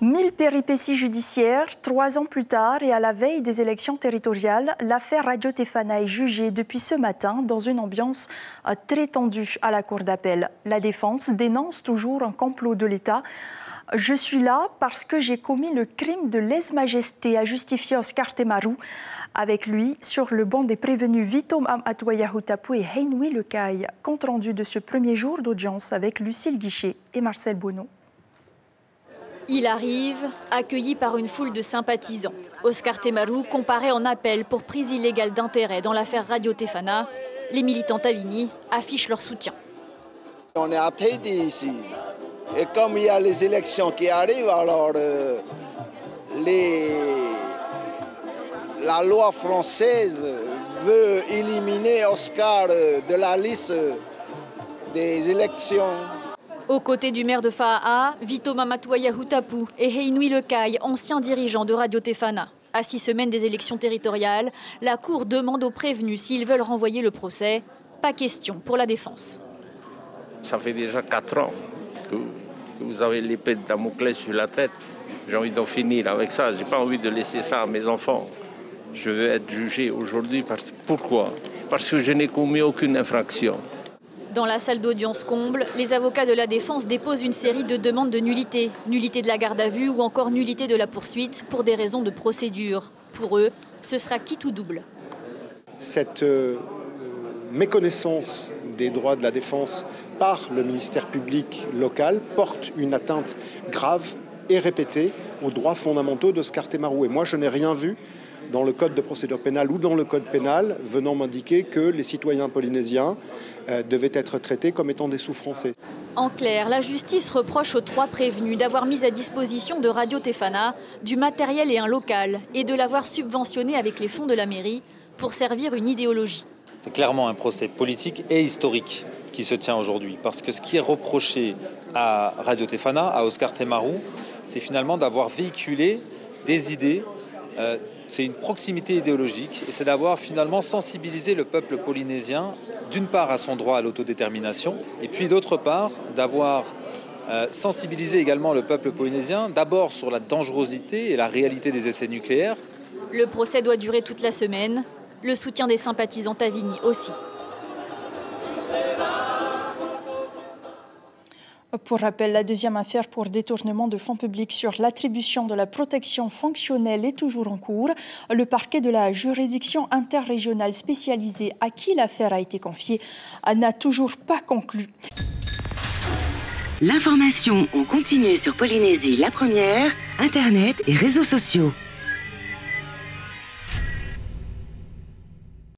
1000 péripéties judiciaires, 3 ans plus tard et à la veille des élections territoriales, l'affaire Radio Tefana est jugée depuis ce matin dans une ambiance très tendue à la cour d'appel. La défense dénonce toujours un complot de l'État. Je suis là parce que j'ai commis le crime de lèse-majesté, a justifié Oscar Temaru. Avec lui, sur le banc des prévenus, Vito Atoyahu-Tapu et Heinoui Lecaille. Compte rendu de ce premier jour d'audience avec Lucille Guichet et Marcel Bonneau. Il arrive, accueilli par une foule de sympathisants. Oscar Temaru comparaît en appel pour prise illégale d'intérêt dans l'affaire Radio Tefana. Les militants Tavini affichent leur soutien. On est à Tahiti ici. Et comme il y a les élections qui arrivent, alors la loi française veut éliminer Oscar de la liste des élections. Aux côtés du maire de Faa'a, Vito Atoyahu-Tapu et Heinoui Lecaille, anciens dirigeants de Radio Tefana. À 6 semaines des élections territoriales, la Cour demande aux prévenus s'ils veulent renvoyer le procès. Pas question pour la défense. Ça fait déjà 4 ans que vous avez l'épée de Damoclès sur la tête. J'ai envie d'en finir avec ça. Je n'ai pas envie de laisser ça à mes enfants. Je veux être jugé aujourd'hui. Pourquoi ? Parce que je n'ai commis aucune infraction. Dans la salle d'audience comble, les avocats de la défense déposent une série de demandes de nullité. Nullité de la garde à vue ou encore nullité de la poursuite pour des raisons de procédure. Pour eux, ce sera quitte ou double. Cette méconnaissance des droits de la défense par le ministère public local porte une atteinte grave et répétée aux droits fondamentaux d'Oscar Temaru. Et moi, je n'ai rien vu dans le code de procédure pénale ou dans le code pénal venant m'indiquer que les citoyens polynésiens devaient être traités comme étant des sous-français. En clair, la justice reproche aux 3 prévenus d'avoir mis à disposition de Radio Tefana du matériel et un local et de l'avoir subventionné avec les fonds de la mairie pour servir une idéologie. C'est clairement un procès politique et historique qui se tient aujourd'hui. Parce que ce qui est reproché à Radio Tefana, à Oscar Temaru, c'est finalement d'avoir véhiculé des idées. C'est une proximité idéologique et c'est d'avoir finalement sensibilisé le peuple polynésien, d'une part à son droit à l'autodétermination, et puis d'autre part d'avoir sensibilisé également le peuple polynésien, d'abord sur la dangerosité et la réalité des essais nucléaires. Le procès doit durer toute la semaine. Le soutien des sympathisants Tavini aussi. Pour rappel, la deuxième affaire pour détournement de fonds publics sur l'attribution de la protection fonctionnelle est toujours en cours. Le parquet de la juridiction interrégionale spécialisée à qui l'affaire a été confiée n'a toujours pas conclu. L'information en continu sur Polynésie la première, Internet et réseaux sociaux.